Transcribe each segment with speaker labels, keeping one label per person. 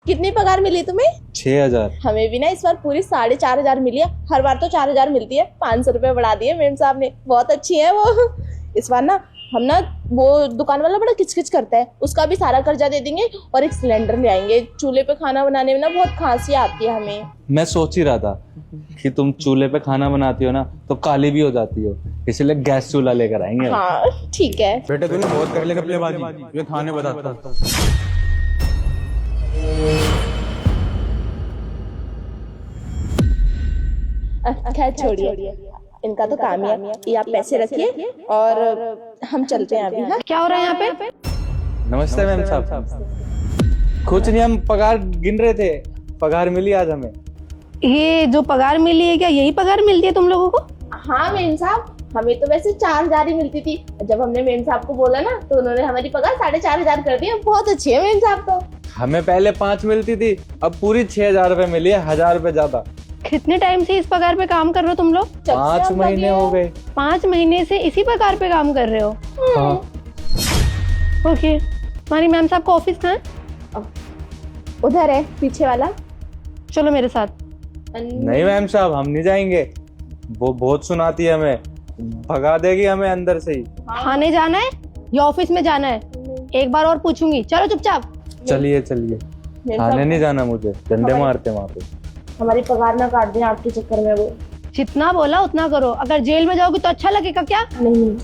Speaker 1: कितनी पगार मिली तुम्हें?
Speaker 2: 6,000।
Speaker 1: हमें भी ना इस बार पूरी 4,500 मिली है। हर बार तो 4,000 मिलती है, 500 रुपए बढ़ा दिए मेम साहब ने। बहुत अच्छी है वो। इस बार ना हम ना वो दुकान वाला बड़ा किचकिच करता है, उसका भी सारा कर्जा दे देंगे और एक सिलेंडर ले आएंगे। चूल्हे पे खाना बनाने में ना बहुत खांसी आती है हमें।
Speaker 2: मैं सोच ही रहा था कि तुम चूल्हे पे खाना बनाती हो ना तो काली भी हो जाती हो, इसलिए गैस चूल्हा लेकर आएंगे।
Speaker 1: हाँ ठीक है।
Speaker 3: बेटे तूने बहुत कर लिया घपलेबाजी, ये थाने बताता हूँ।
Speaker 1: खैर छोड़िए, इनका तो काम ही है। ये आप पैसे रखिए और हम चलते हैं अभी। हाँ?
Speaker 4: क्या हो रहा है यहाँ पे?
Speaker 2: नमस्ते मैम साहब। कुछ नहीं, हम पगार गिन रहे थे। पगार मिली आज हमें।
Speaker 4: ये जो पगार मिली है, क्या यही पगार मिलती है तुम लोगों को?
Speaker 1: हाँ मेम साहब, हमें तो वैसे 4,000 ही मिलती थी। जब हमने मेम साहब को बोला ना तो उन्होंने हमारी पगार 4,500 कर दी। बहुत अच्छी है मेम साहब तो।
Speaker 2: हमें पहले 5 मिलती थी, अब पूरी 6,000 रुपए मिली है, 1,000 रुपए ज्यादा।
Speaker 4: कितने टाइम से इस पगार पे काम कर रहे हो तुम लोग?
Speaker 2: 5 महीने हो गए।
Speaker 4: 5 महीने से इसी पगार पे काम कर रहे हो?
Speaker 2: हाँ।
Speaker 4: ओके, तुम्हारी मैम साहब का ऑफिस कहाँ है?
Speaker 1: उधर है, पीछे वाला।
Speaker 4: चलो मेरे साथ।
Speaker 2: नहीं मैम साहब, हम नहीं जाएंगे। वो बहुत सुनाती है हमें, भगा देगी हमें अंदर से ही।
Speaker 4: थाने जाना है या ऑफिस में जाना है? एक बार और पूछूंगी, चलो चुपचाप।
Speaker 2: चलिए चलिए,
Speaker 1: मेम
Speaker 2: थाने
Speaker 1: साहब,
Speaker 2: नहीं जाना मुझे, डंडे मारते वहाँ पे।
Speaker 1: हमारी पगार ना काट दें आपके चक्कर में वो।
Speaker 4: जितना बोला उतना करो, अगर जेल में जाओगी तो अच्छा लगेगा क्या?
Speaker 1: नहीं।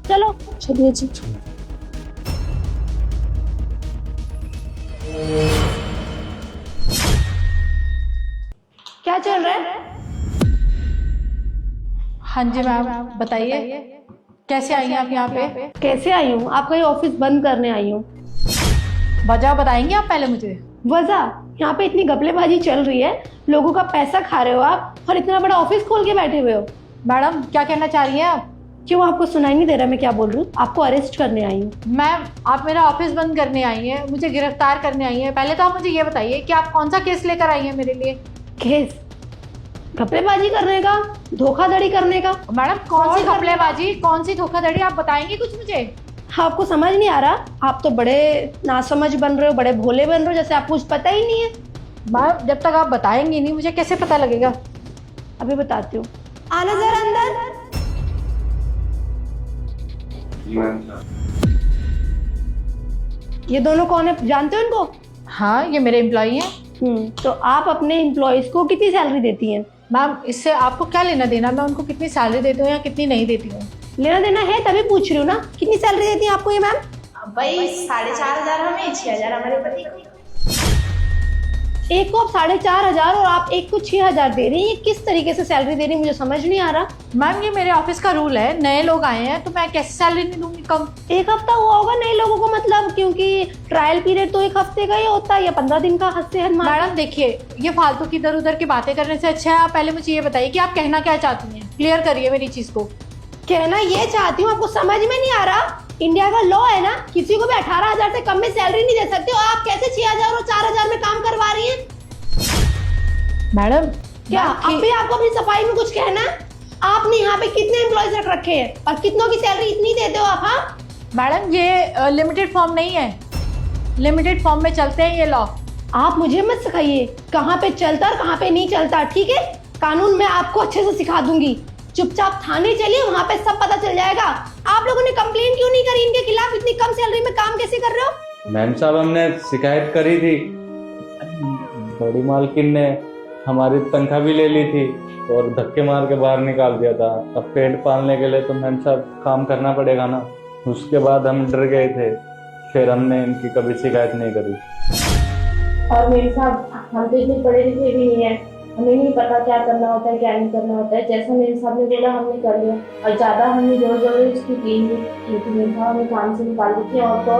Speaker 4: चलो
Speaker 1: चलिए जी।
Speaker 4: क्या चल रहा है?
Speaker 5: हाँ जी मैम, बताइए कैसे आई हैं आप यहाँ पे?
Speaker 4: कैसे आई हूँ? आपका ये ऑफिस बंद करने आई हूँ।
Speaker 5: वजह बताएंगे आप पहले मुझे?
Speaker 4: वजह? यहाँ पे इतनी घपलेबाजी चल रही है, लोगों का पैसा खा रहे हो आप और इतना बड़ा ऑफिस खोल के बैठे हुए हो।
Speaker 5: मैडम क्या कहना चाह रही हैं आप?
Speaker 4: क्यों, आपको सुनाई नहीं दे रहा मैं क्या बोल रही हूँ? आपको अरेस्ट करने आई हूँ।
Speaker 5: मैम आप मेरा ऑफिस बंद करने आई हैं, मुझे गिरफ्तार करने आई हैं। पहले तो आप मुझे ये बताइए कि आप कौन सा केस लेकर आई हैं मेरे लिए?
Speaker 4: केस? घपलेबाजी करने का, धोखाधड़ी करने का?
Speaker 5: मैडम कौन सी घपलेबाजी, कौन सी धोखाधड़ी, आप बताएंगे कुछ मुझे?
Speaker 4: आपको समझ नहीं आ रहा? आप तो बड़े नासमझ बन रहे हो, बड़े भोले बन रहे हो, जैसे आपको कुछ पता ही नहीं है।
Speaker 5: मैम जब तक आप बताएंगी नहीं मुझे कैसे पता लगेगा?
Speaker 4: अभी बताती हूँ। आना जरा अंदर। ये दोनों कौन है, जानते हो इनको?
Speaker 5: हाँ ये मेरे एम्प्लॉई हैं।
Speaker 4: तो आप अपने एम्प्लॉयज को कितनी सैलरी देती हैं?
Speaker 5: मैम इससे आपको क्या लेना देना, मैं उनको कितनी सैलरी देती हूँ या कितनी नहीं देती हूँ?
Speaker 4: लेना देना है तभी पूछ रही हूँ ना, कितनी सैलरी देती हैं आपको ये मैम?
Speaker 1: भाई 4,500 हमें, 6,000 हमारे पति को।
Speaker 4: एक को आप 4,500 और आप एक को 6,000 दे रही हैं। ये किस तरीके से सैलरी दे रही है, मुझे समझ नहीं आ रहा।
Speaker 5: मैम ये मेरे ऑफिस का रूल है, नए लोग आए हैं तो मैं कैसे सैलरी नहीं दूंगी कम?
Speaker 4: एक हफ्ता हुआ होगा नए लोगों को, मतलब क्योंकि ट्रायल पीरियड तो 1 हफ्ते का ही होता है या 15 दिन का। हद से हद
Speaker 5: मैडम देखिए, ये फालतू की इधर उधर की बातें करने से अच्छा है आप पहले मुझे ये बताइए कि आप कहना क्या चाहती हैं, क्लियर करिए मेरी चीज को।
Speaker 4: कहना ये चाहती हूँ, आपको समझ में नहीं आ रहा? इंडिया का लॉ है ना, किसी को भी 18,000 से कम में सैलरी नहीं दे सकते हो। आप कैसे 6,000 और 4,000 में काम करवा रही हैं?
Speaker 5: मैडम
Speaker 4: क्या अभी आपको अपनी सफाई में कुछ कहना है? आपने यहाँ पे कितने एम्प्लॉयज रख रखे हैं और कितनों की सैलरी इतनी देते हो आप? हाँ
Speaker 5: मैडम ये लिमिटेड फॉर्म नहीं है, लिमिटेड फॉर्म में चलते हैं ये लॉ।
Speaker 4: आप मुझे मत सिखाइए कहाँ पे चलता और कहाँ पे नहीं चलता, ठीक है? कानून मैं आपको अच्छे से सिखा दूंगी। चुपचाप थाने चलिए, वहाँ पे सब पता चल जाएगा। आप लोगों ने कंप्लेन क्यों नहीं करी इनके खिलाफ? इतनी कम सैलरी में काम कैसे कर रहे हो?
Speaker 2: मैम साहब हमने शिकायत करी थी, बड़ी मालकिन ने हमारी तनख्वाह भी ले ली थी और धक्के मार के बाहर निकाल दिया था। अब पेट पालने के लिए तो मैम साहब काम करना पड़ेगा ना। उसके बाद हम डर गए थे, फिर हमने इनकी कभी शिकायत नहीं करी।
Speaker 1: और मेरे साहब हम तो इतने पढ़े लिखे भी नहीं है, हमें नहीं पता क्या करना होता है क्या नहीं करना होता है। जैसा मेरे साहब ने बोला हमने कर लिया और ज्यादा हमने जोर जबरदस्ती की नहीं, क्योंकि मेरे साहब हमें काम से निकाल देती है और तो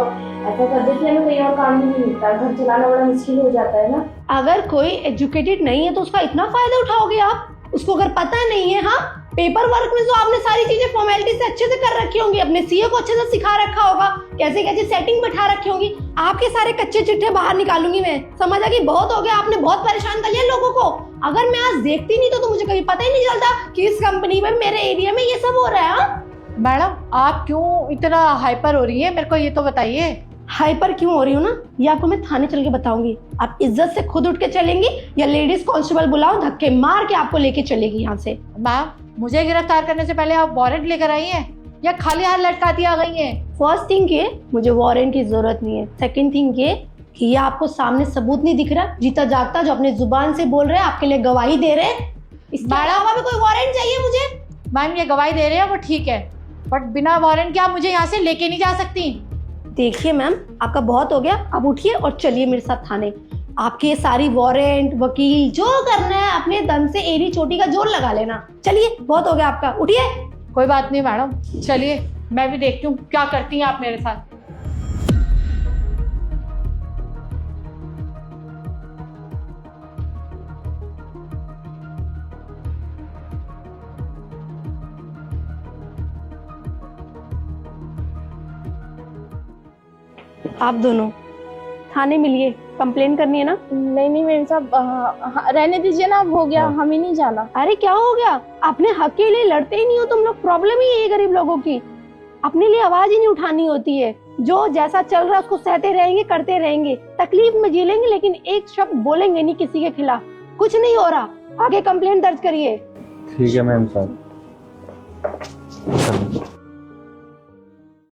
Speaker 1: ऐसा कर देती है, हमें कहीं और काम भी नहीं मिलता, घर चलाना बड़ा मुश्किल हो जाता है ना।
Speaker 4: अगर कोई एजुकेटेड नहीं है तो उसका इतना फायदा उठाओगे आप? उसको अगर पता नहीं है, हाँ पेपर वर्क में तो आपने सारी चीजें फॉर्मेलिटी से अच्छे से कर रखी होंगी, अपने सीए को अच्छे से सिखा रखा होगा, कैसे कैसे सेटिंग बैठा रखी होगी। आपके सारे कच्चे चिट्ठे बाहर निकालूंगी मैं। समझ आ गई? बहुत हो गया, आपने बहुत परेशान कर लिया लोगों को। अगर मैं आज देखती नहीं तो मुझे कभी पता ही नहीं चलता कि इस कंपनी में, मेरे एरिया में ये सब हो रहा है।
Speaker 5: मैडम आप क्यों इतना हाइपर हो रही है, मेरे को ये तो बताइए।
Speaker 4: हाइपर क्यों हो रही हो ना, ये आपको मैं थाने चल के बताऊंगी। आप इज्जत से खुद उठ के चलेंगी या लेडीज कांस्टेबल बुलाओ, धक्के मार के आपको लेके चलेगी यहाँ से।
Speaker 5: मैम, मुझे गिरफ्तार करने से पहले आप वारंट लेकर आई हैं या खाली हाथ लटकाती आ गई हैं?
Speaker 4: फर्स्ट थिंग ये, मुझे वारंट की जरूरत नहीं है। सेकंड थिंग ये कि ये आपको सामने सबूत नहीं दिख रहा, जीता जागता जो अपने जुबान से बोल रहे हैं, आपके लिए गवाही दे रहे हैं, इसके अलावा भी कोई वारंट चाहिए मुझे?
Speaker 5: मैम, ये गवाही दे रहे हैं वो ठीक है, बट बिना वारंट के आप मुझे यहाँ से लेके नहीं जा सकती।
Speaker 4: देखिए मैम, आपका बहुत हो गया, अब उठिए और चलिए मेरे साथ थाने। आपकी ये सारी वारंट, वकील, जो करना है अपने दम से एड़ी चोटी का जोर लगा लेना। चलिए, बहुत हो गया आपका, उठिए।
Speaker 5: कोई बात नहीं मैडम, चलिए मैं भी देखती हूँ क्या करती हैं आप मेरे साथ।
Speaker 4: आप दोनों थाने मिलिए, कंप्लेन करनी है ना?
Speaker 1: नहीं मेम साहब, रहने दीजिए ना, अब हो गया,
Speaker 2: हाँ।
Speaker 1: हमें नहीं जाना।
Speaker 4: अरे क्या हो गया, अपने हक के लिए लड़ते ही नहीं हो तुम लोग। प्रॉब्लम ही है गरीब लोगों की, अपने लिए आवाज ही नहीं उठानी होती है। जो जैसा चल रहा है उसको सहते रहेंगे, करते रहेंगे, तकलीफ में जी लेंगे, लेकिन एक शब्द बोलेंगे नहीं किसी के खिलाफ। कुछ नहीं हो रहा, आगे कंप्लेंट दर्ज करिए।
Speaker 2: ठीक है मैम साहब।